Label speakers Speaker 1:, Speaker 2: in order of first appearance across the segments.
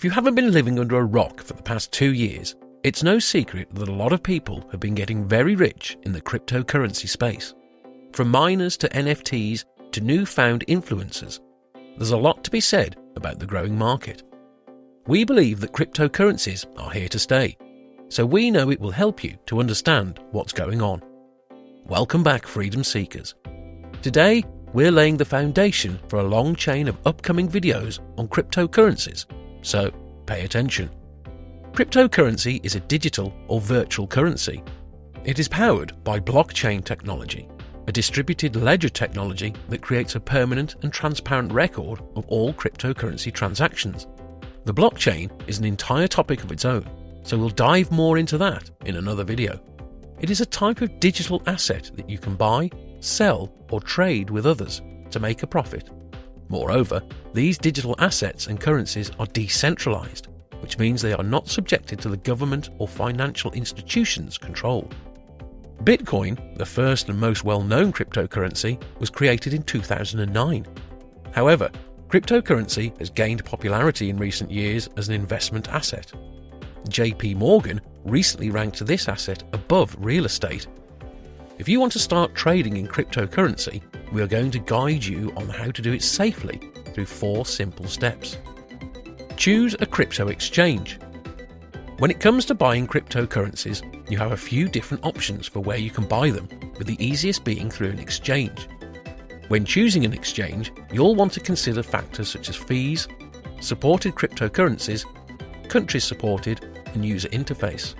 Speaker 1: If you haven't been living under a rock for the past 2 years, it's no secret that a lot of people have been getting very rich in the cryptocurrency space. From miners to NFTs to newfound influencers, there's a lot to be said about the growing market. We believe that cryptocurrencies are here to stay, so we know it will help you to understand what's going on. Welcome back, freedom seekers. Today, we're laying the foundation for a long chain of upcoming videos on cryptocurrencies, so pay attention. Cryptocurrency is a digital or virtual currency. It is powered by blockchain technology, a distributed ledger technology that creates a permanent and transparent record of all cryptocurrency transactions. The blockchain is an entire topic of its own, so we'll dive more into that in another video. It is a type of digital asset that you can buy, sell, or trade with others to make a profit. Moreover, these digital assets and currencies are decentralized, which means they are not subjected to the government or financial institutions' control. Bitcoin, the first and most well-known cryptocurrency, was created in 2009. However, cryptocurrency has gained popularity in recent years as an investment asset. JP Morgan recently ranked this asset above real estate. If you want to start trading in cryptocurrency, we are going to guide you on how to do it safely through 4 simple steps. Choose a crypto exchange. When it comes to buying cryptocurrencies, you have a few different options for where you can buy them, with the easiest being through an exchange. When choosing an exchange, you'll want to consider factors such as fees, supported cryptocurrencies, countries supported, and user interface.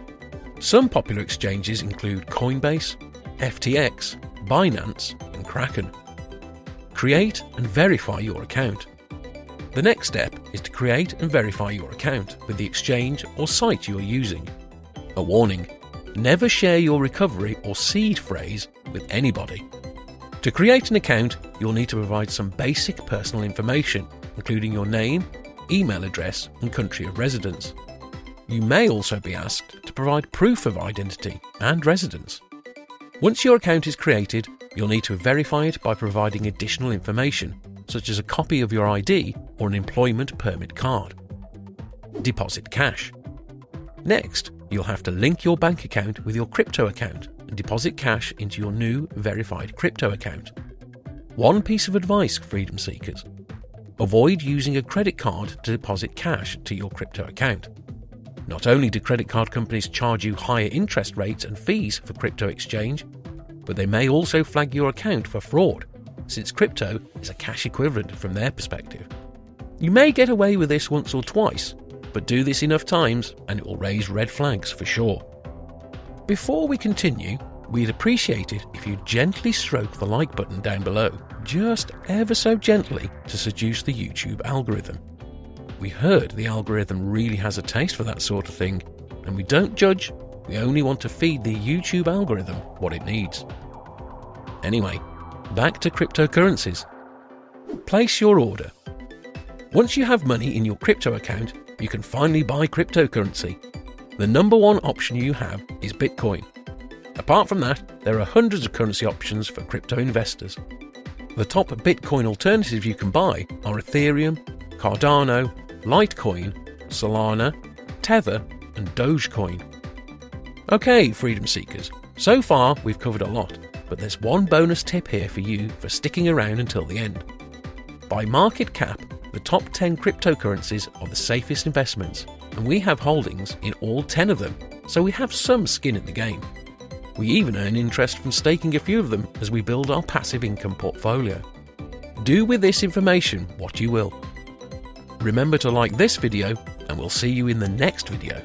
Speaker 1: Some popular exchanges include Coinbase, FTX, Binance, and Kraken. Create and verify your account. The next step is to create and verify your account with the exchange or site you are using. A warning: never share your recovery or seed phrase with anybody. To create an account, you'll need to provide some basic personal information, including your name, email address, and country of residence. You may also be asked to provide proof of identity and residence. Once your account is created, you'll need to verify it by providing additional information, such as a copy of your ID or an employment permit card. Deposit cash. Next, you'll have to link your bank account with your crypto account and deposit cash into your new verified crypto account. One piece of advice, freedom seekers: avoid using a credit card to deposit cash to your crypto account. Not only do credit card companies charge you higher interest rates and fees for crypto exchange, but they may also flag your account for fraud, since crypto is a cash equivalent from their perspective. You may get away with this once or twice, but do this enough times and it will raise red flags for sure. Before we continue, we'd appreciate it if you gently stroke the like button down below, just ever so gently, to seduce the YouTube algorithm. We heard the algorithm really has a taste for that sort of thing, and we don't judge, we only want to feed the YouTube algorithm what it needs. Anyway, back to cryptocurrencies. Place your order. Once you have money in your crypto account, you can finally buy cryptocurrency. The number one option you have is Bitcoin. Apart from that, there are hundreds of currency options for crypto investors. The top Bitcoin alternatives you can buy are Ethereum, Cardano, Litecoin, Solana, Tether, and Dogecoin. Okay, freedom seekers, so far we've covered a lot, but there's one bonus tip here for you for sticking around until the end. By market cap, the top 10 cryptocurrencies are the safest investments, and we have holdings in all 10 of them, so we have some skin in the game. We even earn interest from staking a few of them as we build our passive income portfolio. Do with this information what you will. Remember to like this video, and we'll see you in the next video.